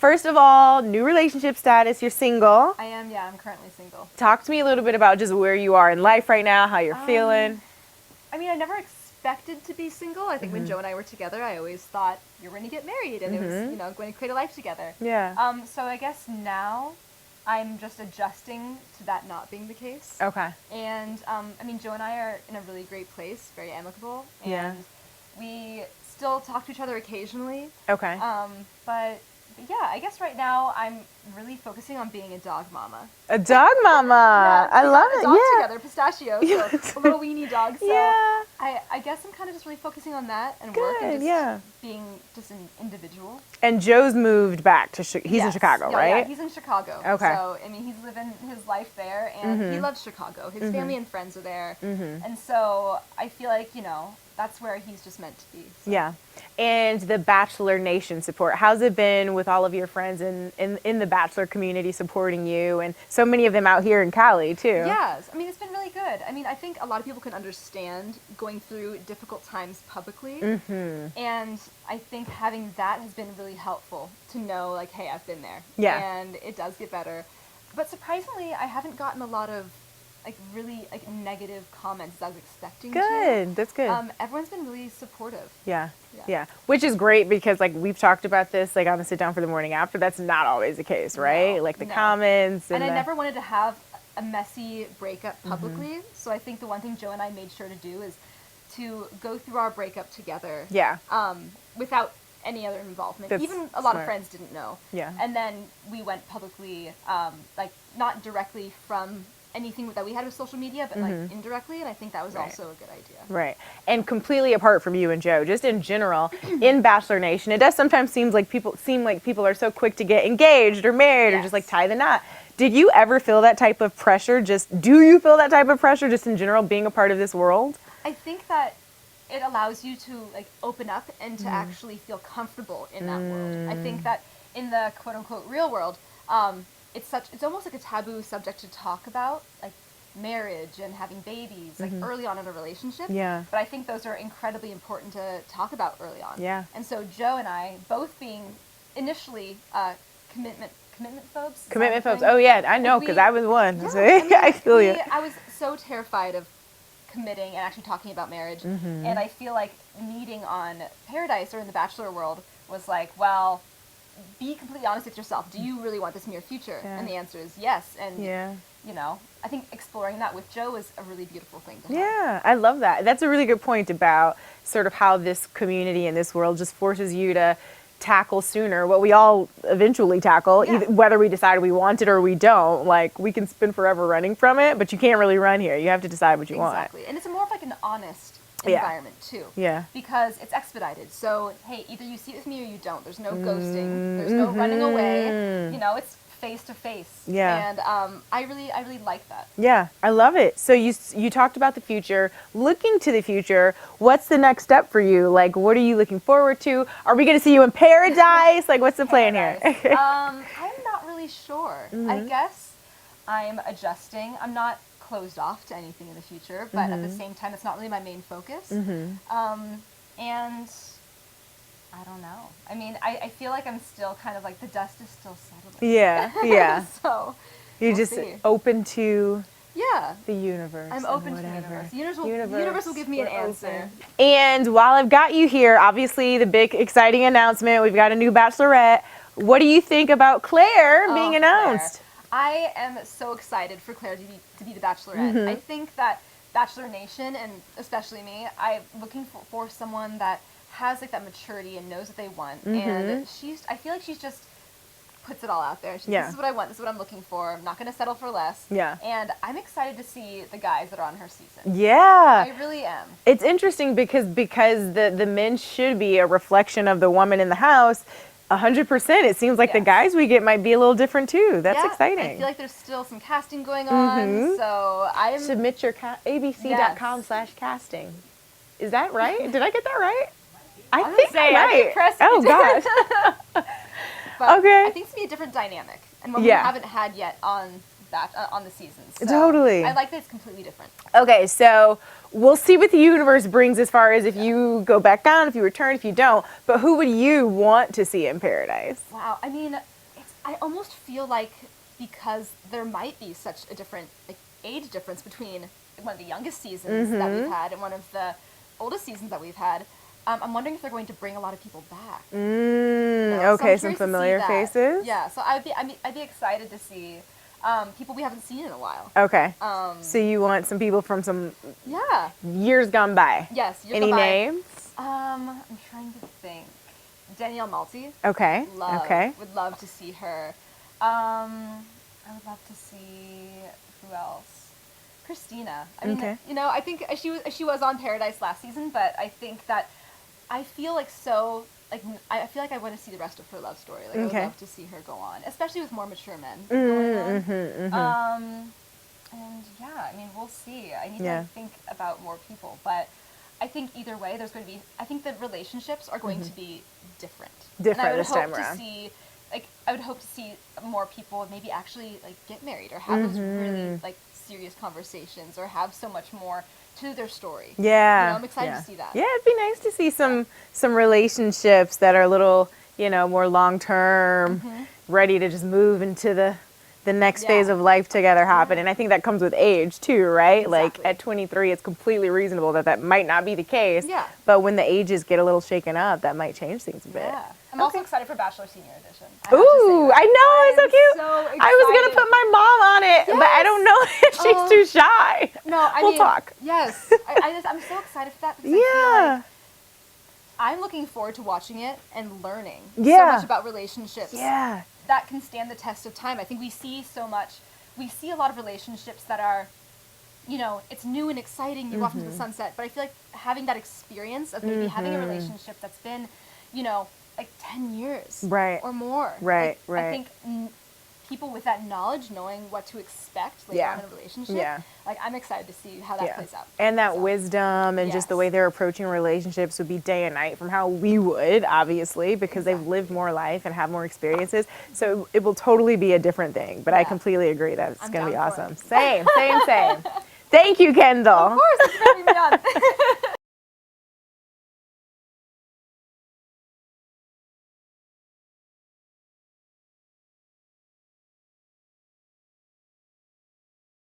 first of all, new relationship status. You're single. I am, yeah, I'm currently single. Talk to me a little bit about just where you are in life right now, how you're feeling. I mean, I never expected to be single. I think when Joe and I were together, I always thought you're going to get married and it was, you know, going to create a life together. Yeah. So I guess now I'm just adjusting to that not being the case. Okay. And, I mean, Joe and I are in a really great place, very amicable. And Yeah. we still talk to each other occasionally. Okay. But yeah, I guess right now I'm really focusing on being a dog mama. A dog mama. Yeah, I love a it. dog Yeah. together, pistachio, so a little weenie dog. So Yeah. I guess I'm kind of just really focusing on that and Good, work and just yeah. being just an individual. And Joe's moved back to he's in Yes. Chicago, Yeah, right? Yeah, he's in Chicago. Okay. So, I mean, he's living his life there, and he loves Chicago. His family and friends are there. And so I feel like, you know, that's where he's just meant to be. So. Yeah. And the Bachelor Nation support. How's it been with all of your friends in the Bachelor community supporting you, and so many of them out here in Cali, too? Yes. I mean, it's been really good. I mean, I think a lot of people can understand going through difficult times publicly. And I think having that has been really helpful to know, like, hey, I've been there. Yeah. And it does get better. But surprisingly, I haven't gotten a lot of, like, really, like, negative comments as I was expecting to. Good. That's good. Everyone's been really supportive. Yeah. Yeah. Yeah. Which is great because, like, we've talked about this, like, on the sit down for the morning after. That's not always the case, right? No, Like, the no. comments. And I never wanted to have a messy breakup publicly. So I think the one thing Joe and I made sure to do is to go through our breakup together. Yeah. Without any other involvement. That's Even a lot smart. of friends didn't know. Yeah. And then we went publicly, like, not directly from anything that we had with social media, but like indirectly, and I think that was also a good idea. Right. And completely apart from you and Joe, just in general, in Bachelor Nation, it does sometimes seem like people are so quick to get engaged or married or just like tie the knot. Did you ever feel that type of pressure? Do you feel that type of pressure just in general being a part of this world? I think that it allows you to, like, open up and to actually feel comfortable in that world. I think that in the quote unquote real world, it's almost like a taboo subject to talk about, like marriage and having babies, like early on in a relationship. Yeah. But I think those are incredibly important to talk about early on. Yeah. And so Joe and I, both being initially commitment phobes. Commitment phobes. Oh yeah, I know because I was one. Yeah, So I feel you. I was so terrified of committing and actually talking about marriage, and I feel like meeting on Paradise or in the Bachelor world was like, well, be completely honest with yourself. Do you really want this in your future? Yeah. And the answer is yes. And Yeah. you know, I think exploring that with Joe is a really beautiful thing to have. Yeah, I love that. That's a really good point about sort of how this community and this world just forces you to tackle sooner what we all eventually tackle, Yeah. either, whether we decide we want it or we don't. Like, we can spend forever running from it, but you can't really run here. You have to decide what you want. Exactly. And it's more of like an honest Yeah. environment too. Yeah. Because it's expedited. So, hey, either you see it with me or you don't. There's no ghosting. There's no running away. You know, it's face to face. Yeah. And I really like that. Yeah, I love it. So you talked about the future. Looking to the future, what's the next step for you? Like, what are you looking forward to? Are we going to see you in paradise? Like, what's the plan here? I'm not really sure. I guess I'm adjusting. I'm not closed off to anything in the future, but at the same time, it's not really my main focus. And I don't know. I mean, I feel like I'm still kind of like the dust is still settling. Yeah, yeah. So You're we'll just see. open to Yeah. the universe. I'm and open to the whatever. universe. The universe will give me an we're answer. open. And while I've got you here, obviously the big exciting announcement, we've got a new Bachelorette. What do you think about Claire being announced? Claire. I am so excited for Claire to be the Bachelorette. I think that Bachelor Nation, and especially me, I'm looking for someone that has like that maturity and knows what they want. And I feel like she's just puts it all out there. She's like, this is what I want. This is what I'm looking for. I'm not going to settle for less. Yeah. And I'm excited to see the guys that are on her season. Yeah. I really am. It's interesting because the men should be a reflection of the woman in the house. 100%. It seems like the guys we get might be a little different too. That's exciting. I feel like there's still some casting going on. So I'm Submit your abc.com/casting. Is that right? Did I get that right? I think say, right. I'd be impressed if Oh you gosh. did. But Okay. I think it's gonna be a different dynamic, and one we haven't had yet on on the seasons. So Totally. I like that it's completely different. Okay, so we'll see what the universe brings as far as if you go back down, if you return, if you don't. But who would you want to see in paradise? Wow. I mean, I almost feel like because there might be such a different age difference between one of the youngest seasons that we've had and one of the oldest seasons that we've had. I'm wondering if they're going to bring a lot of people back. Okay, some familiar faces. Yeah, so I'd be excited to see people we haven't seen in a while. Okay. So you want some people from some years gone by? Yes. Any names? I'm trying to think. Danielle Malty. Okay. Would love to see her. I would love to see who else. Christina. I mean, I think she was on Paradise last season, but I think that I feel like I feel like I want to see the rest of her love story. Like I would love to see her go on, especially with more mature men going on. And yeah, I mean, we'll see. I need to think about more people, but I think either way, I think the relationships are going to be different. Different this time around. I would hope to see more people maybe actually get married or have those really serious conversations or have so much more to their story. Yeah. I'm excited to see that. Yeah, it'd be nice to see some relationships that are a little, more long term, ready to just move into the next phase of life together happen. And I think that comes with age too, right? Exactly. Like at 23, it's completely reasonable that might not be the case. Yeah. But when the ages get a little shaken up, that might change things a bit. Yeah. I'm also excited for Bachelor Senior Edition. Ooh, I know, it's so cute. So excited. I was going to put my mom on it, but I don't know if she's too shy. No, we'll talk. Yes. I'm so excited for that because I feel like I'm looking forward to watching it and learning so much about relationships. Yeah. That can stand the test of time. I think we see a lot of relationships that are, it's new and exciting, you walk into the sunset, but I feel like having that experience of maybe having a relationship that's been, 10 years or more. Right. I think people with that knowledge, knowing what to expect later on in a relationship, I'm excited to see how that plays out. And that wisdom and just the way they're approaching relationships would be day and night from how we would, obviously, because they've lived more life and have more experiences. So it will totally be a different thing. But I completely agree that it's going to be awesome. Same. Thank you, Kendall. Of course, it's going to be done.